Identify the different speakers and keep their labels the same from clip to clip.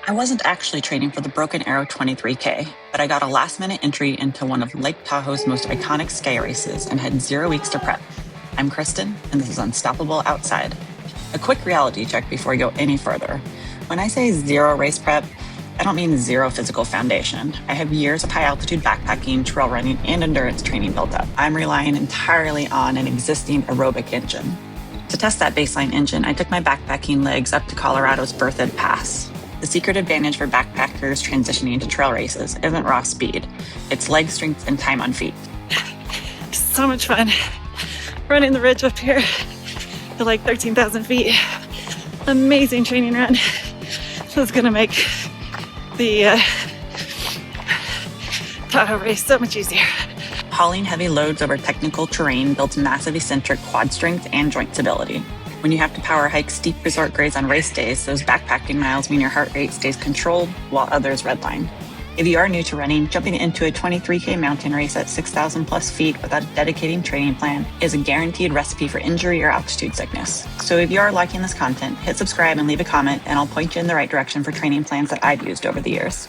Speaker 1: I wasn't actually training for the Broken Arrow 23K, but I got a last-minute entry into one of Lake Tahoe's most iconic sky races and had 0 weeks to prep. I'm Kristen, and this is Unstoppable Outside. A quick reality check before we go any further. When I say 0 race prep, I don't mean 0 physical foundation. I have years of high-altitude backpacking, trail running, and endurance training built up. I'm relying entirely on an existing aerobic engine. To test that baseline engine, I took my backpacking legs up to Colorado's Berthoud Pass. The secret advantage for backpackers transitioning to trail races isn't raw speed. It's leg strength and time on feet.
Speaker 2: So much fun running the ridge up here to like 13,000 feet. Amazing training run. This is gonna make the Tahoe race so much easier.
Speaker 1: Hauling heavy loads over technical terrain builds massive eccentric quad strength and joint stability. When you have to power hike steep resort grades on race days, those backpacking miles mean your heart rate stays controlled while others redline. If you are new to running, jumping into a 23K mountain race at 6,000 plus feet without a dedicated training plan is a guaranteed recipe for injury or altitude sickness. So if you are liking this content, hit subscribe and leave a comment, and I'll point you in the right direction for training plans that I've used over the years.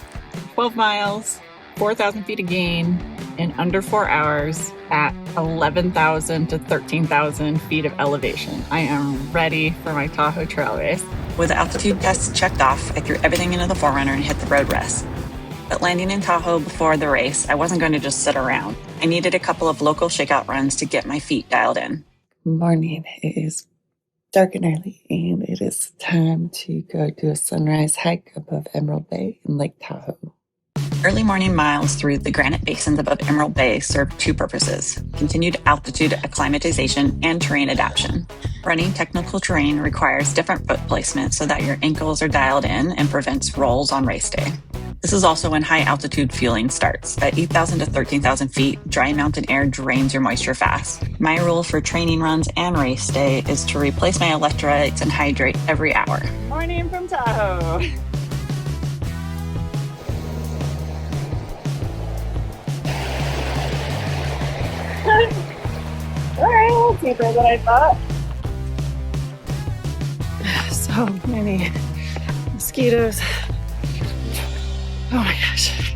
Speaker 3: 12 miles, 4,000 feet of gain in under 4 hours at 11,000 to 13,000 feet of elevation. I am ready for my Tahoe trail race.
Speaker 1: With the altitude tests checked off, I threw everything into the Forerunner and hit the road rest. But landing in Tahoe before the race, I wasn't going to just sit around. I needed a couple of local shakeout runs to get my feet dialed in.
Speaker 4: Morning. It is dark and early, and it is time to go do a sunrise hike above Emerald Bay in Lake Tahoe.
Speaker 1: Early morning miles through the granite basins above Emerald Bay serve 2 purposes: continued altitude acclimatization and terrain adaptation. Running technical terrain requires different foot placement so that your ankles are dialed in and prevents rolls on race day. This is also when high altitude fueling starts. At 8,000 to 13,000 feet, dry mountain air drains your moisture fast. My rule for training runs and race day is to replace my electrolytes and hydrate every hour.
Speaker 3: Morning from Tahoe. Alright, deeper than I thought.
Speaker 2: So many mosquitoes. Oh my gosh.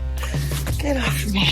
Speaker 2: Get off of me.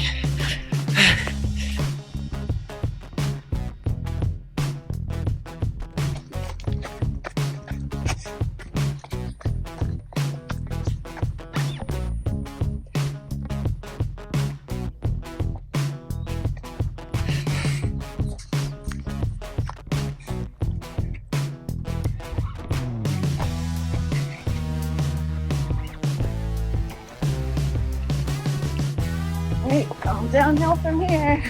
Speaker 2: Right, all downhill from here.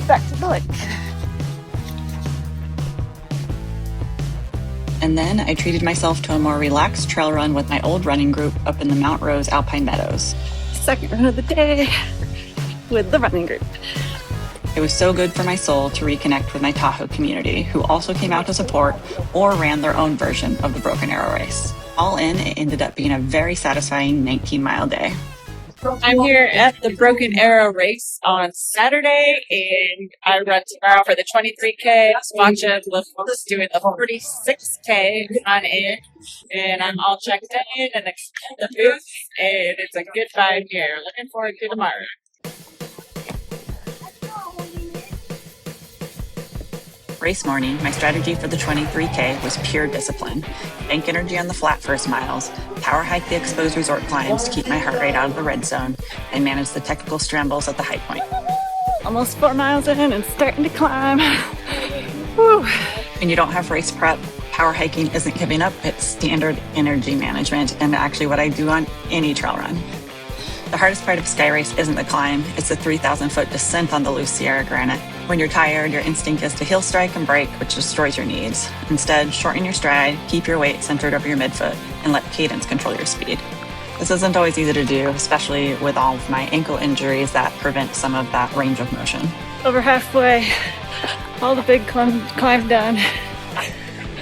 Speaker 2: Back to the lake.
Speaker 1: And then I treated myself to a more relaxed trail run with my old running group up in the Mount Rose Alpine Meadows.
Speaker 2: Second run of the day with the running group.
Speaker 1: It was so good for my soul to reconnect with my Tahoe community, who also came out to support or ran their own version of the Broken Arrow race. All in, it ended up being a very satisfying 19-mile day.
Speaker 3: I'm here at the Broken Arrow race on Saturday, and I run tomorrow for the 23K. Sponcha is doing the 46K on in, and I'm all checked in and the booth, and it's a good vibe here. Looking forward to tomorrow.
Speaker 1: Race morning, my strategy for the 23K was pure discipline. Bank energy on the flat first miles, power hike the exposed resort climbs to keep my heart rate out of the red zone, and manage the technical scrambles at the high point.
Speaker 2: Almost 4 miles in and starting to climb. Whew.
Speaker 1: When you don't have race prep, power hiking isn't giving up, it's standard energy management, and actually what I do on any trail run. The hardest part of Sky Race isn't the climb, it's the 3,000-foot descent on the loose Sierra granite. When you're tired, your instinct is to heel strike and brake, which destroys your needs. Instead, shorten your stride, keep your weight centered over your midfoot, and let cadence control your speed. This isn't always easy to do, especially with all of my ankle injuries that prevent some of that range of motion.
Speaker 2: Over halfway, all the big climb done,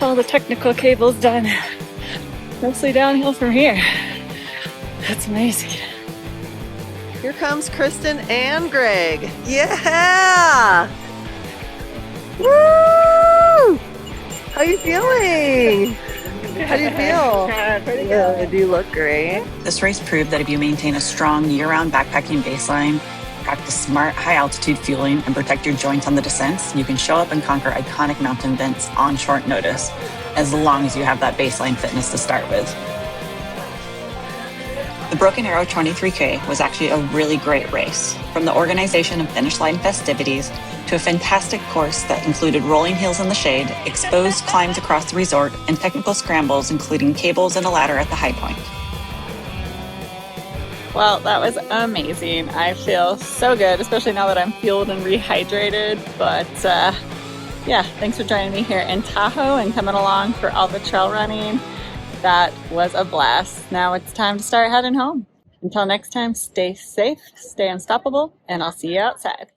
Speaker 2: all the technical cables done. Mostly downhill from here. That's amazing.
Speaker 5: Here comes Kristen and Greg. Yeah! Woo! How you feeling? How do you feel?
Speaker 3: Pretty
Speaker 5: Good. You look great.
Speaker 1: This race proved that if you maintain a strong year-round backpacking baseline, practice smart high-altitude fueling, and protect your joints on the descents, you can show up and conquer iconic mountain events on short notice, as long as you have that baseline fitness to start with. The Broken Arrow 23K was actually a really great race. From the organization of finish line festivities to a fantastic course that included rolling hills in the shade, exposed climbs across the resort, and technical scrambles including cables and a ladder at the high point.
Speaker 2: Well, that was amazing. I feel so good, especially now that I'm fueled and rehydrated. But yeah, thanks for joining me here in Tahoe and coming along for all the trail running. That was a blast. Now it's time to start heading home. Until next time, stay safe, stay unstoppable, and I'll see you outside.